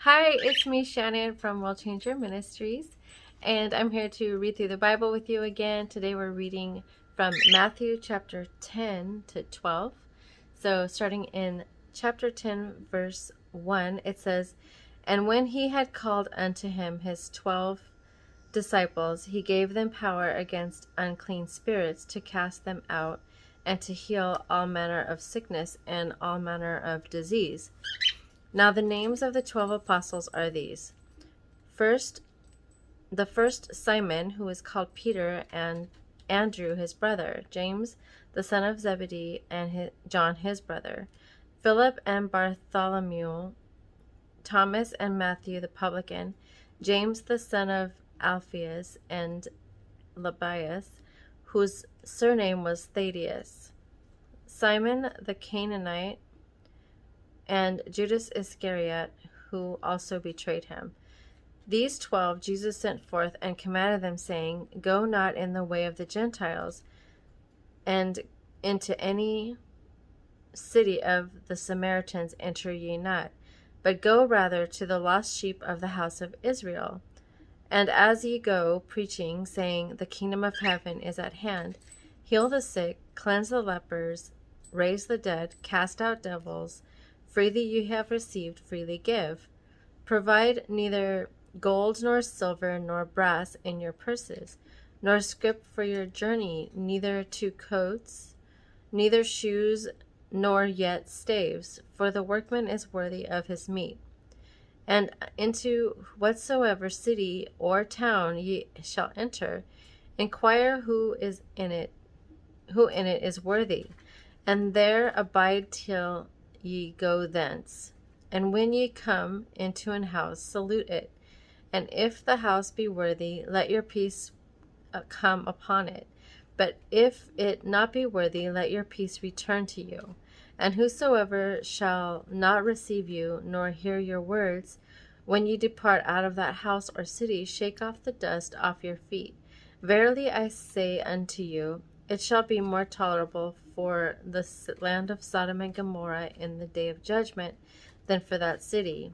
Hi, it's me, Shannon from World Changer Ministries, and I'm here to read through the Bible with you again. Today we're reading from Matthew chapter 10 to 12. So, starting in chapter 10, verse 1, it says, "And when he had called unto him his 12 disciples, he gave them power against unclean spirits to cast them out and to heal all manner of sickness and all manner of disease. Now the names of the 12 apostles are these. First, the first Simon, who is called Peter, and Andrew his brother, James the son of Zebedee, and John his brother, Philip and Bartholomew, Thomas and Matthew the publican, James the son of Alphaeus, and Lebbaeus, whose surname was Thaddeus, Simon the Canaanite, and Judas Iscariot, who also betrayed him. These 12 Jesus sent forth and commanded them, saying, Go not in the way of the Gentiles, and into any city of the Samaritans enter ye not, but go rather to the lost sheep of the house of Israel. And as ye go, preaching, saying, The kingdom of heaven is at hand, heal the sick, cleanse the lepers, raise the dead, cast out devils. Freely you have received, freely give. Provide neither gold nor silver nor brass in your purses, nor scrip for your journey, neither two coats, neither shoes, nor yet staves, for the workman is worthy of his meat. And into whatsoever city or town ye shall enter, inquire who in it is worthy, and there abide till ye go thence. And when ye come into an house, salute it. And if the house be worthy, let your peace come upon it. But if it not be worthy, let your peace return to you. And whosoever shall not receive you, nor hear your words, when ye depart out of that house or city, shake off the dust off your feet. Verily I say unto you, it shall be more tolerable for the land of Sodom and Gomorrah in the day of judgment than for that city.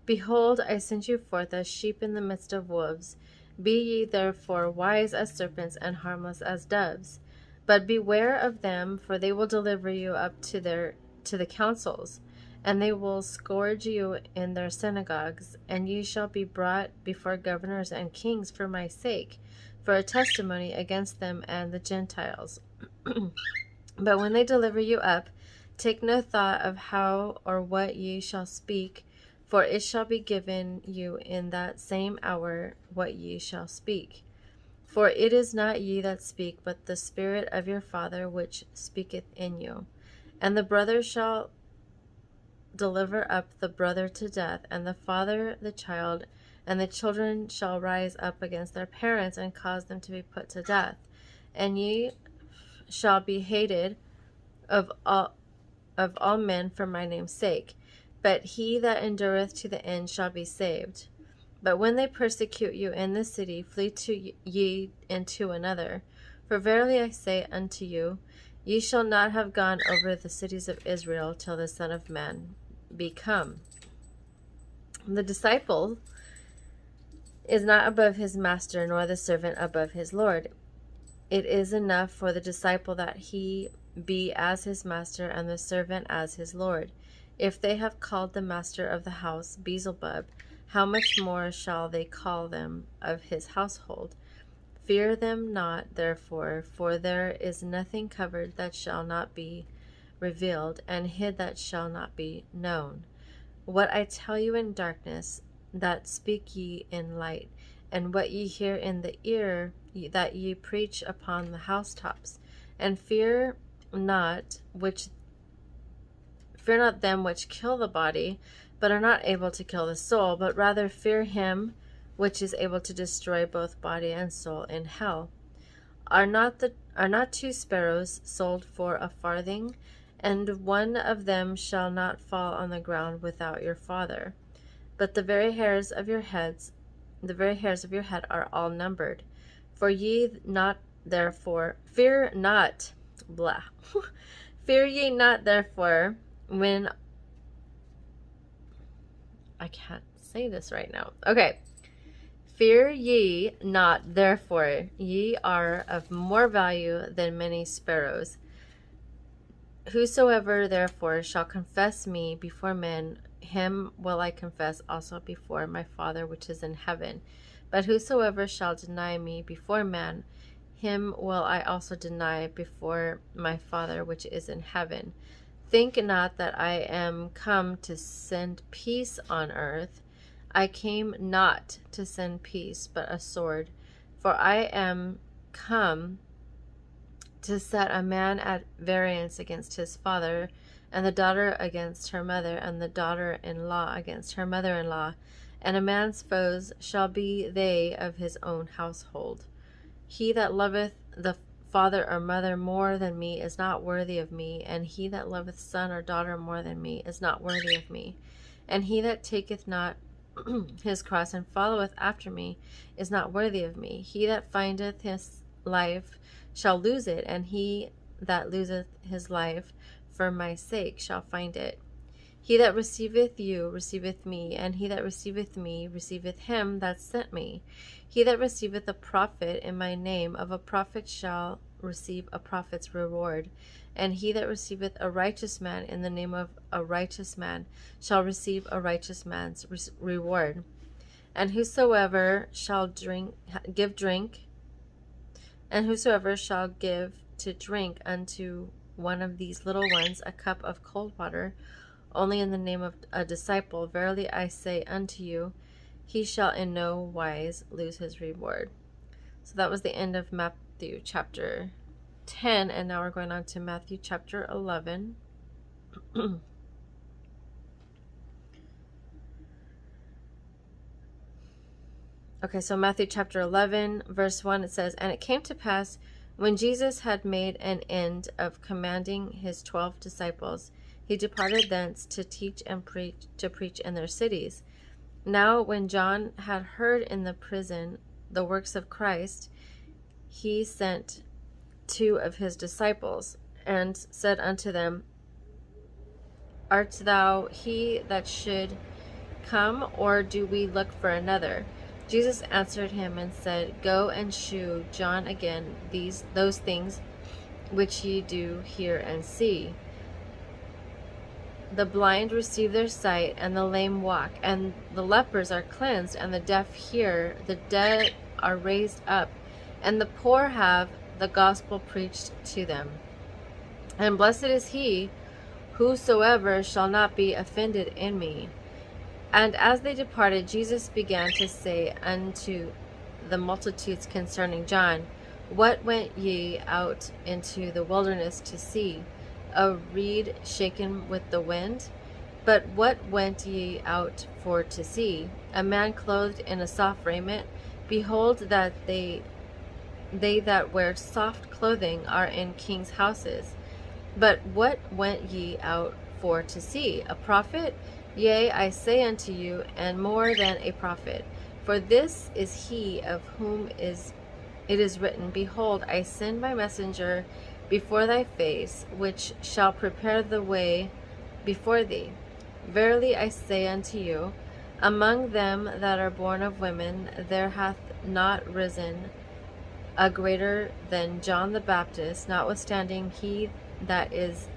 Behold, I send you forth as sheep in the midst of wolves. Be ye therefore wise as serpents and harmless as doves. But beware of them, for they will deliver you up to the councils, and they will scourge you in their synagogues, and ye shall be brought before governors and kings for my sake, for a testimony against them and the Gentiles. But when they deliver you up, take no thought of how or what ye shall speak, for it shall be given you in that same hour what ye shall speak. For it is not ye that speak, but the Spirit of your Father which speaketh in you. And the brother shall deliver up the brother to death, and the father the child, and the children shall rise up against their parents and cause them to be put to death. And ye shall be hated of all men for my name's sake. But he that endureth to the end shall be saved. But when they persecute you in this city, flee to ye into another. For verily I say unto you, ye shall not have gone over the cities of Israel till the Son of Man be come. The disciple is not above his master, nor the servant above his Lord. It is enough for the disciple that he be as his master, and the servant as his Lord. If they have called the master of the house Beelzebub, how much more shall they call them of his household? Fear them not, therefore, for there is nothing covered that shall not be revealed, and hid that shall not be known. What I tell you in darkness, that speak ye in light, and what ye hear in the ear, that ye preach upon the housetops. And fear not them which kill the body, but are not able to kill the soul, but rather fear him which is able to destroy both body and soul in hell. Are not two sparrows sold for a farthing, and one of them shall not fall on the ground without your Father? But the very hairs of your head are all numbered. For ye not therefore fear not, blah. Fear ye not therefore, when I can't say this right now. Okay. Fear ye not, therefore, ye are of more value than many sparrows. Whosoever therefore shall confess me before men, him will I confess also before my Father which is in heaven. But whosoever shall deny me before man, him will I also deny before my Father which is in heaven. Think not that I am come to send peace on earth. I came not to send peace, but a sword. For I am come to set a man at variance against his father, and the daughter against her mother, and the daughter-in-law against her mother-in-law. And a man's foes shall be they of his own household. He that loveth the father or mother more than me is not worthy of me, and he that loveth son or daughter more than me is not worthy of me. And he that taketh not his cross and followeth after me is not worthy of me. He that findeth his life shall lose it, and he that loseth his life for my sake shall find it. He that receiveth you receiveth me, and he that receiveth me receiveth him that sent me. He that receiveth a prophet in my name, of a prophet shall receive a prophet's reward. And he that receiveth a righteous man in the name of a righteous man shall receive a righteous man's reward. And whosoever shall give to drink unto one of these little ones a cup of cold water, only in the name of a disciple, verily I say unto you, he shall in no wise lose his reward. So that was the end of Matthew chapter 10, and now we're going on to Matthew chapter 11. Okay, so Matthew chapter 11, verse 1, it says, And it came to pass, when Jesus had made an end of commanding his 12 disciples, he departed thence to teach and preach in their cities. Now when John had heard in the prison the works of Christ, he sent 2 of his disciples, and said unto them, Art thou he that should come, or do we look for another? Jesus answered him and said, Go and shew John again those things which ye do hear and see. The blind receive their sight, and the lame walk, and the lepers are cleansed, and the deaf hear, the dead are raised up, and the poor have the gospel preached to them. And blessed is he whosoever shall not be offended in me. And as they departed, Jesus began to say unto the multitudes concerning John, What went ye out into the wilderness to see? A reed shaken with the wind? But what went ye out for to see? A man clothed in a soft raiment? Behold, that they that wear soft clothing are in kings' houses. But what went ye out for to see? A prophet? Yea, I say unto you, and more than a prophet. For this is he of whom it is written, Behold, I send my messenger before thy face, which shall prepare the way before thee. Verily I say unto you, among them that are born of women, there hath not risen a greater than John the Baptist, notwithstanding he that is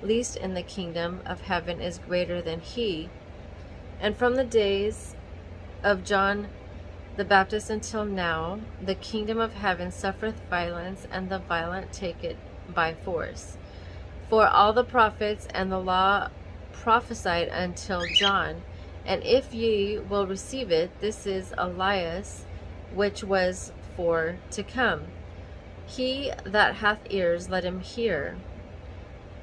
least in the kingdom of heaven is greater than he. And from the days of John the Baptist until now, the kingdom of heaven suffereth violence, and the violent take it by force. For all the prophets and the law prophesied until John. And if ye will receive it, this is Elias, which was for to come. He that hath ears, let him hear.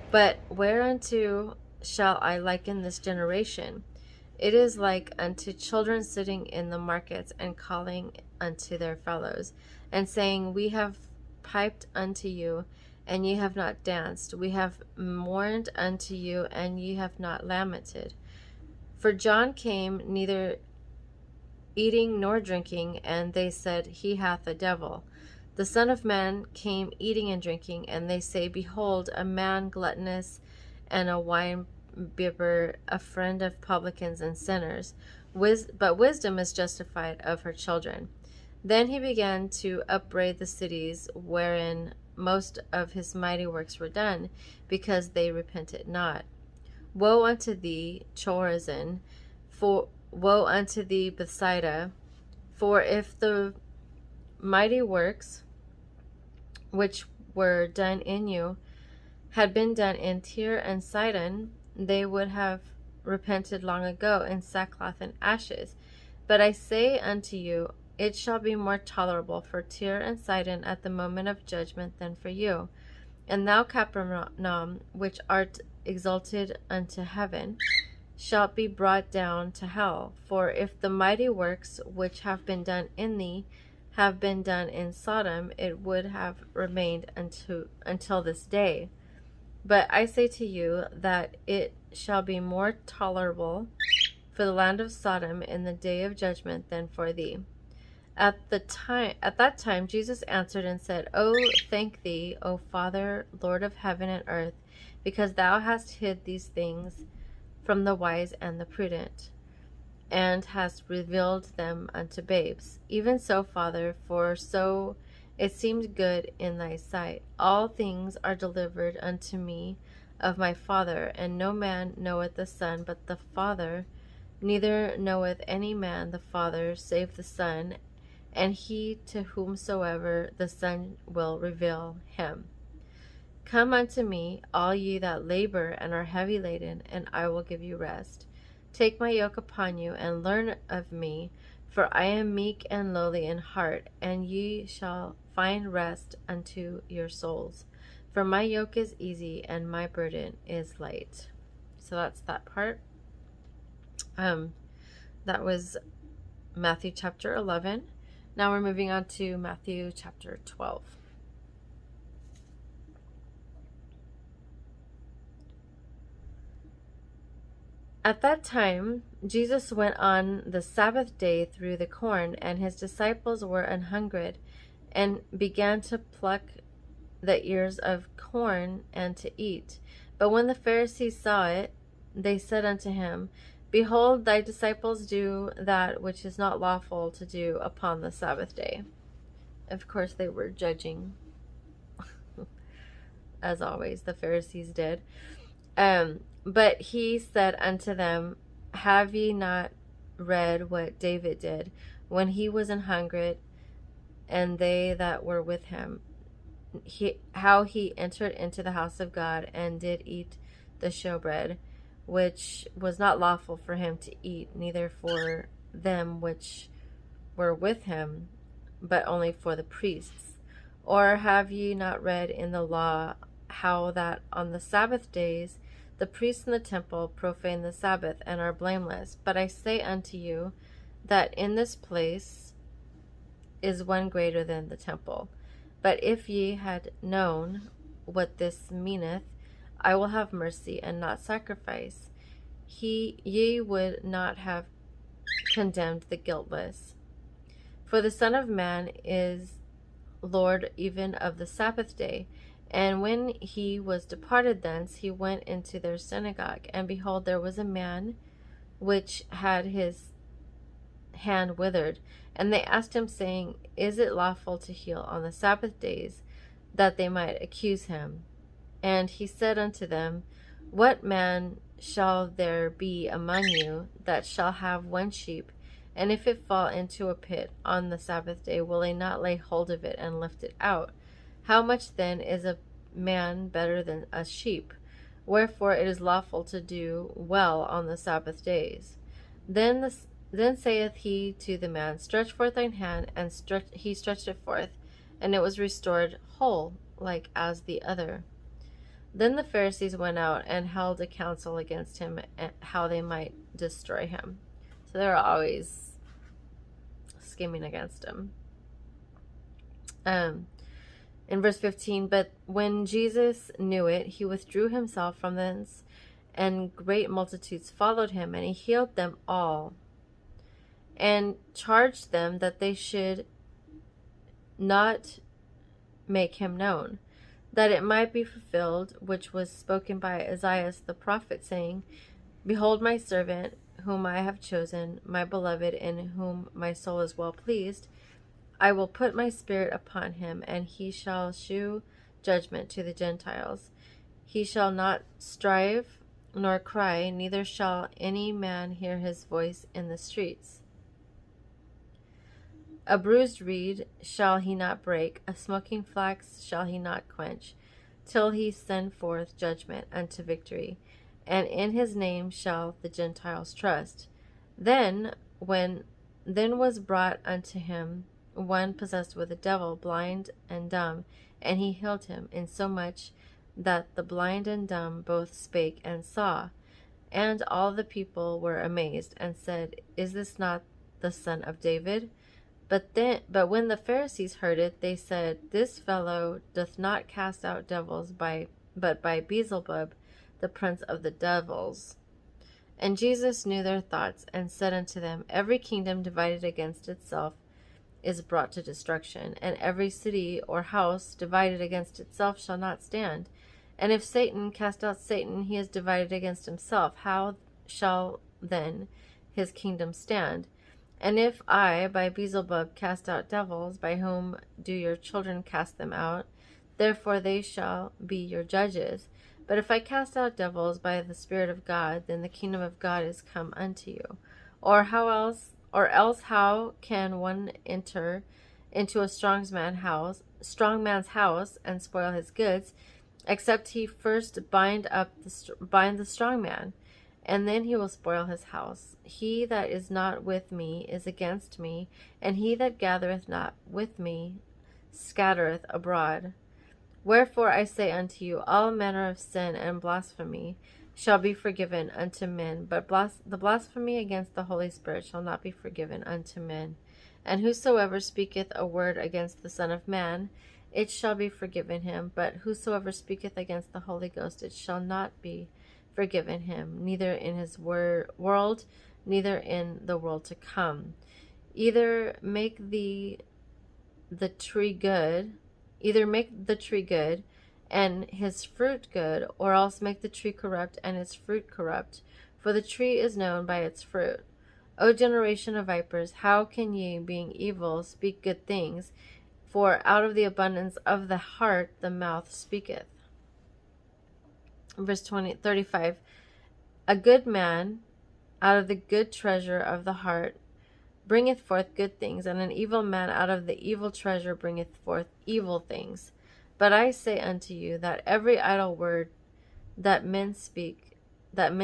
But whereunto shall I liken this generation? It is like unto children sitting in the markets, and calling unto their fellows, and saying, We have piped unto you, and ye have not danced. We have mourned unto you, and ye have not lamented. For John came neither eating nor drinking, and they said, He hath a devil. The Son of Man came eating and drinking, and they say, Behold, a man gluttonous and a Bibber a friend of publicans and sinners, but wisdom is justified of her children. Then he began to upbraid the cities wherein most of his mighty works were done, because they repented not. Woe unto thee, Chorazin! For woe unto thee, Bethsaida! For if the mighty works which were done in you had been done in Tyre and Sidon, they would have repented long ago in sackcloth and ashes. But I say unto you, it shall be more tolerable for Tyre and Sidon at the moment of judgment than for you. And thou, Capernaum, which art exalted unto heaven, shalt be brought down to hell. For if the mighty works which have been done in thee have been done in Sodom, it would have remained until this day. But I say to you that it shall be more tolerable for the land of Sodom in the day of judgment than for thee. At that time Jesus answered and said, O thank thee, O Father, Lord of heaven and earth, because thou hast hid these things from the wise and the prudent, and hast revealed them unto babes. Even so, Father, for so it seemed good in thy sight. All things are delivered unto me of my Father, and no man knoweth the Son but the Father, neither knoweth any man the Father save the Son, and he to whomsoever the Son will reveal him. Come unto me, all ye that labor and are heavy laden, and I will give you rest. Take my yoke upon you, and learn of me, for I am meek and lowly in heart, and ye shall find rest unto your souls. For my yoke is easy, and my burden is light. So that's that part. That was Matthew chapter 11. Now we're moving on to Matthew chapter 12. At that time, Jesus went on the Sabbath day through the corn, and his disciples were an hungered, and began to pluck the ears of corn and to eat. But when the Pharisees saw it, they said unto him, Behold, thy disciples do that which is not lawful to do upon the Sabbath day. Of course, they were judging, as always, the Pharisees did. But he said unto them, Have ye not read what David did when he was an hungered, and they that were with him, how he entered into the house of God, and did eat the showbread, which was not lawful for him to eat, neither for them which were with him, but only for the priests? Or have ye not read in the law how that on the Sabbath days the priests in the temple profane the Sabbath, and are blameless? But I say unto you that in this place is one greater than the temple. But if ye had known what this meaneth, I will have mercy and not sacrifice, ye would not have condemned the guiltless. For the Son of Man is Lord even of the Sabbath day. And when he was departed thence, he went into their synagogue, and behold, there was a man which had his hand withered. And they asked him, saying, Is it lawful to heal on the Sabbath days? That they might accuse him. And he said unto them, What man shall there be among you that shall have one sheep, and if it fall into a pit on the Sabbath day, will he not lay hold of it and lift it out? How much then is a man better than a sheep? Wherefore it is lawful to do well on the Sabbath days. Then saith he to the man, Stretch forth thine hand, and he stretched it forth, and it was restored whole, like as the other. Then the Pharisees went out and held a council against him, how they might destroy him. So they were always scheming against him. In verse 15, But when Jesus knew it, he withdrew himself from thence, and great multitudes followed him, and he healed them all, and charged them that they should not make him known. that it might be fulfilled, which was spoken by Isaiah the prophet, saying, Behold my servant, whom I have chosen, my beloved, in whom my soul is well pleased. I will put my spirit upon him, and he shall shew judgment to the Gentiles. He shall not strive nor cry, neither shall any man hear his voice in the streets. A bruised reed shall he not break, a smoking flax shall he not quench, till he send forth judgment unto victory, and in his name shall the Gentiles trust. Then was brought unto him one possessed with a devil, blind and dumb, and he healed him, insomuch that the blind and dumb both spake and saw. And all the people were amazed, and said, Is this not the son of David? But when the Pharisees heard it, they said, This fellow doth not cast out devils but by Beelzebub, the prince of the devils. And Jesus knew their thoughts, and said unto them, Every kingdom divided against itself is brought to destruction, and every city or house divided against itself shall not stand. And if Satan cast out Satan, he is divided against himself. How shall then his kingdom stand? And if I by Beelzebub cast out devils, by whom do your children cast them out? Therefore they shall be your judges. But if I cast out devils by the Spirit of God, then the kingdom of God is come unto you. Or else how can one enter into a strong man's house and spoil his goods, except he first bind the strong man, and then he will spoil his house. He that is not with me is against me, and he that gathereth not with me scattereth abroad. Wherefore I say unto you, all manner of sin and blasphemy shall be forgiven unto men, but the blasphemy against the Holy Spirit shall not be forgiven unto men. And whosoever speaketh a word against the Son of Man, it shall be forgiven him, but whosoever speaketh against the Holy Ghost, it shall not be forgiven him, neither in his world, neither in the world to come. Either make the tree good, and his fruit good, or else make the tree corrupt and its fruit corrupt. For the tree is known by its fruit. O generation of vipers, how can ye, being evil, speak good things? For out of the abundance of the heart the mouth speaketh. Verse 35. A good man out of the good treasure of the heart bringeth forth good things, and an evil man out of the evil treasure bringeth forth evil things. But I say unto you that every idle word that men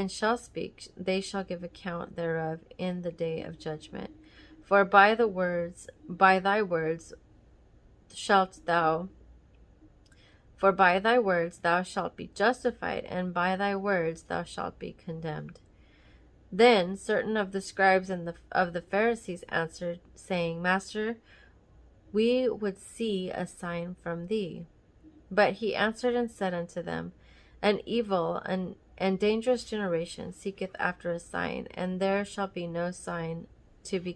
shall speak, they shall give account thereof in the day of judgment. For by thy words thou shalt be justified, and by thy words thou shalt be condemned. Then certain of the scribes and of the Pharisees answered, saying, Master, we would see a sign from thee. But he answered and said unto them, An evil and dangerous generation seeketh after a sign, and there shall no sign to be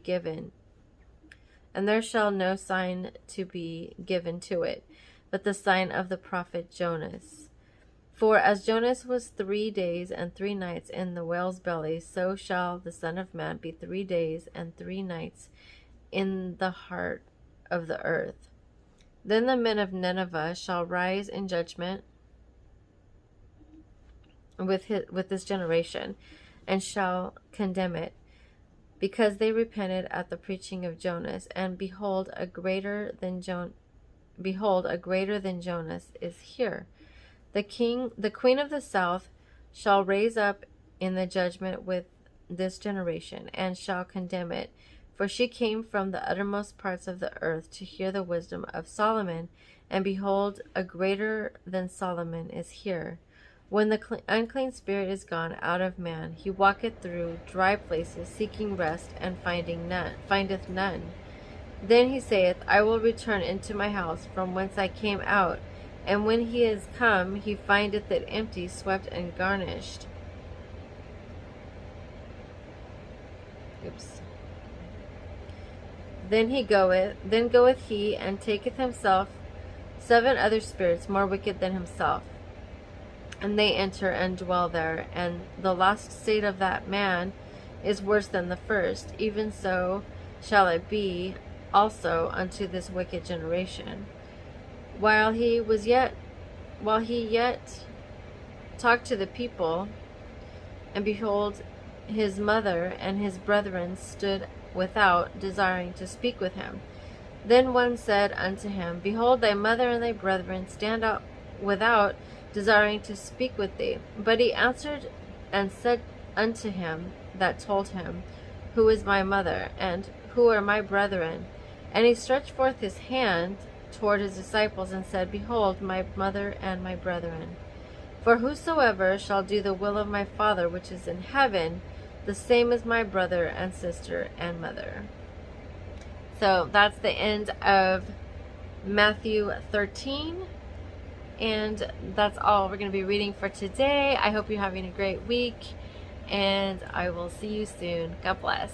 given to it, but the sign of the prophet Jonas. For as Jonas was 3 days and 3 nights in the whale's belly, so shall the Son of Man be 3 days and 3 nights in the heart of the earth. Then the men of Nineveh shall rise in judgment with this generation, and shall condemn it, because they repented at the preaching of Jonas. And behold, a greater than Jonas is here. The queen of the south shall raise up in the judgment with this generation, and shall condemn it. For she came from the uttermost parts of the earth to hear the wisdom of Solomon, and behold, a greater than Solomon is here. When the unclean spirit is gone out of man, he walketh through dry places, seeking rest, and findeth none. Then he saith, I will return into my house from whence I came out. And when he is come, he findeth it empty, swept, and garnished. Then goeth he, and taketh himself 7 other spirits more wicked than himself, and they enter and dwell there. And the last state of that man is worse than the first. Even so shall it be also unto this wicked generation. While he yet talked to the people, and behold, his mother and his brethren stood without, desiring to speak with him. Then one said unto him, Behold, thy mother and thy brethren stand out without, desiring to speak with thee. But he answered and said unto him that told him, Who is my mother, and who are my brethren? And he stretched forth his hand toward his disciples, and said, Behold, my mother and my brethren. For whosoever shall do the will of my Father which is in heaven, the same is my brother and sister and mother. So that's the end of Matthew 13. And that's all we're going to be reading for today. I hope you're having a great week, and I will see you soon. God bless.